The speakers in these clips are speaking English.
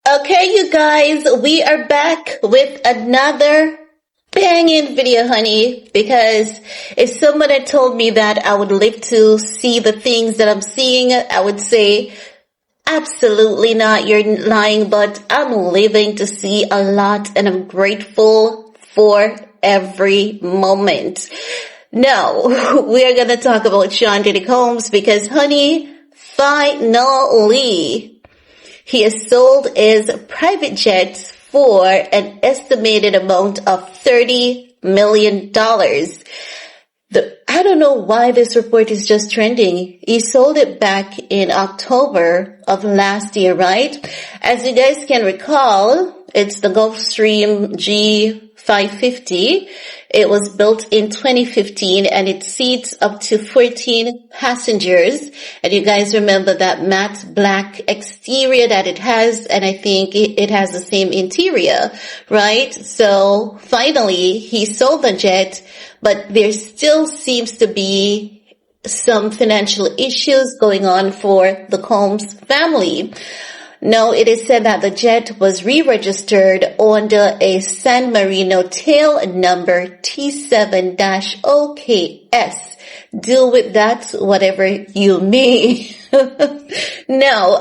Okay, you guys, we are back with another banging video, honey, because if someone had told me that I would live to see the things that I'm seeing, I would say, absolutely not, you're lying, but I'm living to see a lot and I'm grateful for every moment. No, we are going to talk about Sean Diddy Combs because, honey, finally, he has sold his private jets for an estimated amount of $30 million. I don't know why this report is just trending. He sold it back in October of last year, right? As you guys can recall, it's the Gulfstream G550. It was built in 2015 and it seats up to 14 passengers. And you guys remember that matte black exterior that it has, and I think it has the same interior, right? So finally, he sold the jet, but there still seems to be some financial issues going on for the Combs family. Now, it is said that the jet was re-registered under a San Marino tail number T7-OKS. Deal with that, whatever you may. Now,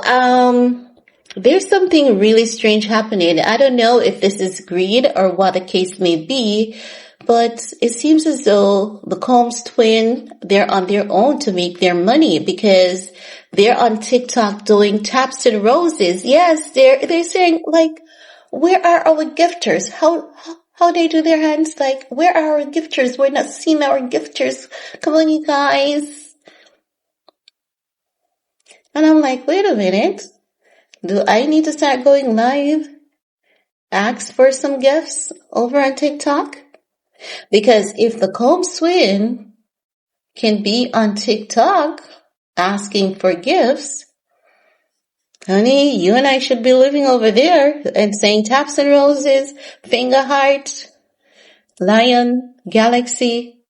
there's something really strange happening. I don't know if this is greed or what the case may be, but it seems as though the Combs twin, they're on their own to make their money because they're on TikTok doing taps and roses. Yes, they're saying like, where are our gifters? How they do their hands? Like, where are our gifters? We're not seeing our gifters. Come on, you guys. And I'm like, wait a minute. Do I need to start going live? Ask for some gifts over on TikTok? Because if the Combs twin can be on TikTok asking for gifts, honey, you and I should be living over there and saying taps and roses, finger heart, lion, galaxy.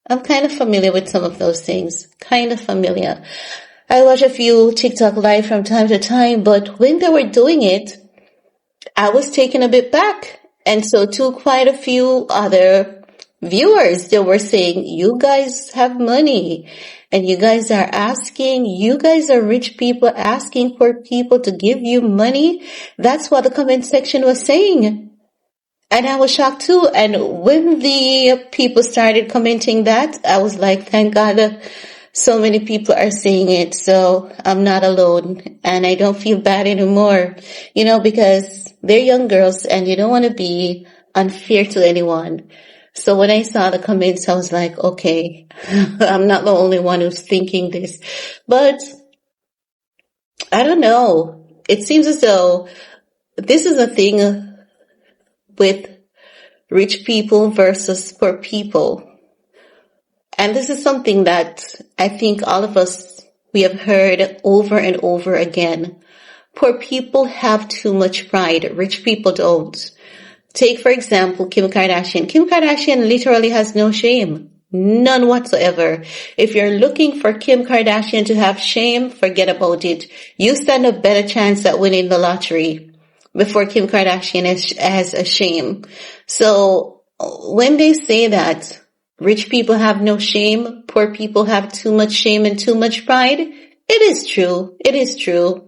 I'm kind of familiar with some of those things. Kind of familiar. I watch a few TikTok live from time to time, but when they were doing it, I was taken a bit back. And so too, quite a few other viewers, they were saying, you guys have money and you guys are rich people asking for people to give you money. That's what the comment section was saying. And I was shocked too. And when the people started commenting that, I was like, thank God so many people are saying it. So I'm not alone and I don't feel bad anymore, because they're young girls and you don't want to be unfair to anyone. So when I saw the comments, I was like, okay, I'm not the only one who's thinking this. But I don't know. It seems as though this is a thing with rich people versus poor people. And this is something that I think all of us, we have heard over and over again. Poor people have too much pride. Rich people don't. Take, for example, Kim Kardashian. Kim Kardashian literally has no shame. None whatsoever. If you're looking for Kim Kardashian to have shame, forget about it. You stand a better chance at winning the lottery before Kim Kardashian has a shame. So when they say that rich people have no shame, poor people have too much shame and too much pride, it is true. It is true.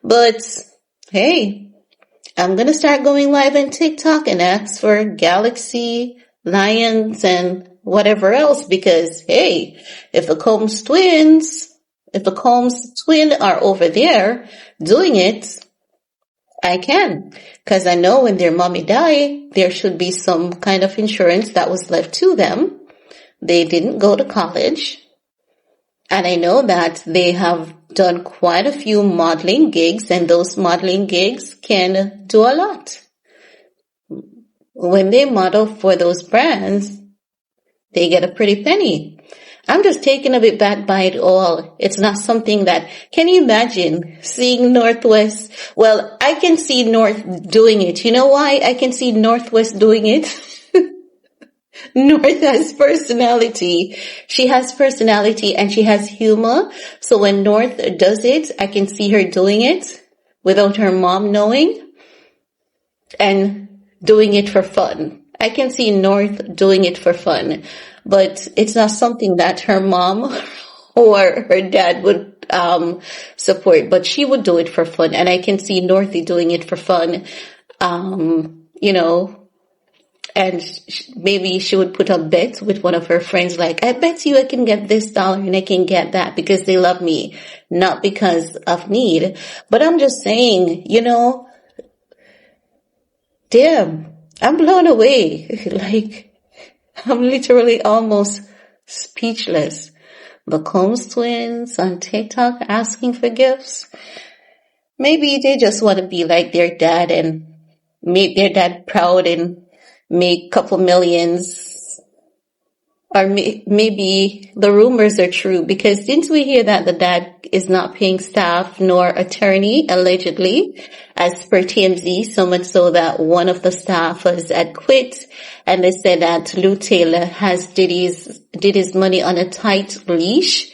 But hey, I'm going to start going live on TikTok and ask for galaxy, lions, and whatever else because, hey, if the Combs twin are over there doing it, I can. Because I know when their mommy died, there should be some kind of insurance that was left to them. They didn't go to college. And I know that they have done quite a few modeling gigs, and those modeling gigs can do a lot. When they model for those brands, they get a pretty penny. I'm just taken a bit back by it all. It's not something that, can you imagine seeing Northwest? Well, I can see North doing it. You know why I can see Northwest doing it? North has personality. She has personality and she has humor. So when North does it, I can see her doing it without her mom knowing and doing it for fun. I can see North doing it for fun, but it's not something that her mom or her dad would support, but she would do it for fun. And I can see Northy doing it for fun, you know, and maybe she would put up bets with one of her friends, like, I bet you I can get this dollar and I can get that because they love me, not because of need. But I'm just saying, you know, damn, I'm blown away. Like, I'm literally almost speechless. The Combs twins on TikTok asking for gifts. Maybe they just want to be like their dad and make their dad proud and make a couple millions. Or maybe the rumors are true, because didn't we hear that the dad is not paying staff nor attorney, allegedly, as per TMZ, so much so that one of the staffers had quit, and they said that Lou Taylor has Diddy's money on a tight leash.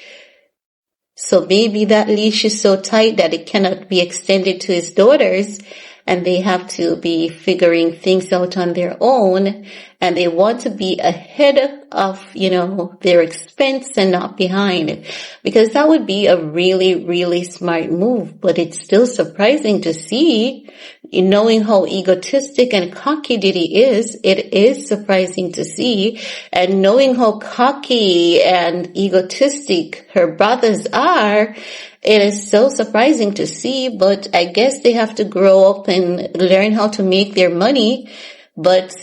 So maybe that leash is so tight that it cannot be extended to his daughters, and they have to be figuring things out on their own, and they want to be ahead of, you know, their expense and not behind, because that would be a really, really smart move. But it's still surprising to see, knowing how egotistic and cocky Diddy is, it is surprising to see, and knowing how cocky and egotistic her brothers are, it is so surprising to see. But I guess they have to grow up and learn how to make their money. But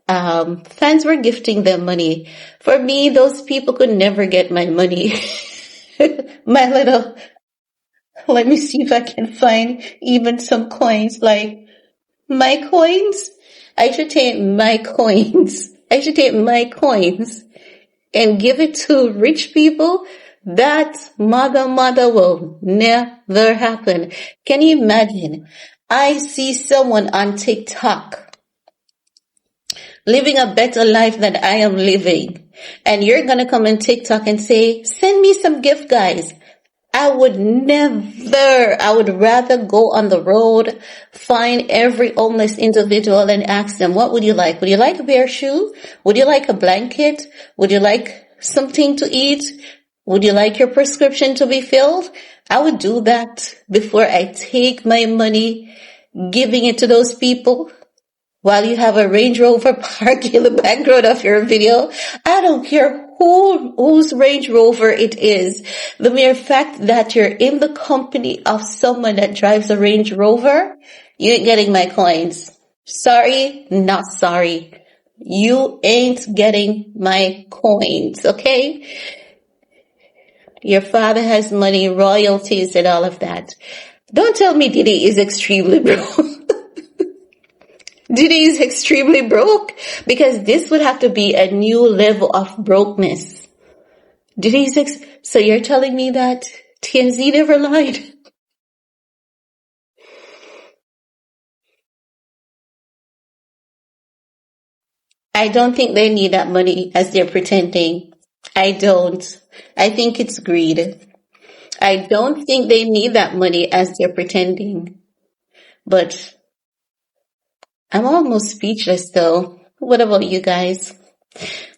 fans were gifting them money. For me, those people could never get my money. My little, let me see if I can find even some coins, like my coins. I should take my coins. I should take my coins and give it to rich people. That mother will never happen. Can you imagine? I see someone on TikTok living a better life than I am living, and you're gonna come on TikTok and say, send me some gift, guys. I would rather go on the road, find every homeless individual and ask them, what would you like? Would you like a pair of shoes? Would you like a blanket? Would you like something to eat? Would you like your prescription to be filled? I would do that before I take my money, giving it to those people. While you have a Range Rover parked in the background of your video, I don't care whose Range Rover it is. The mere fact that you're in the company of someone that drives a Range Rover, you ain't getting my coins. Sorry, not sorry. You ain't getting my coins, okay? Your father has money, royalties, and all of that. Don't tell me Diddy is extremely broke. Diddy is extremely broke, because this would have to be a new level of brokenness. So you're telling me that TMZ never lied? I don't think they need that money as they're pretending. I don't. I think it's greed. I don't think they need that money as they're pretending. But I'm almost speechless though. What about you guys?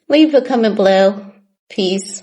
Leave a comment below. Peace.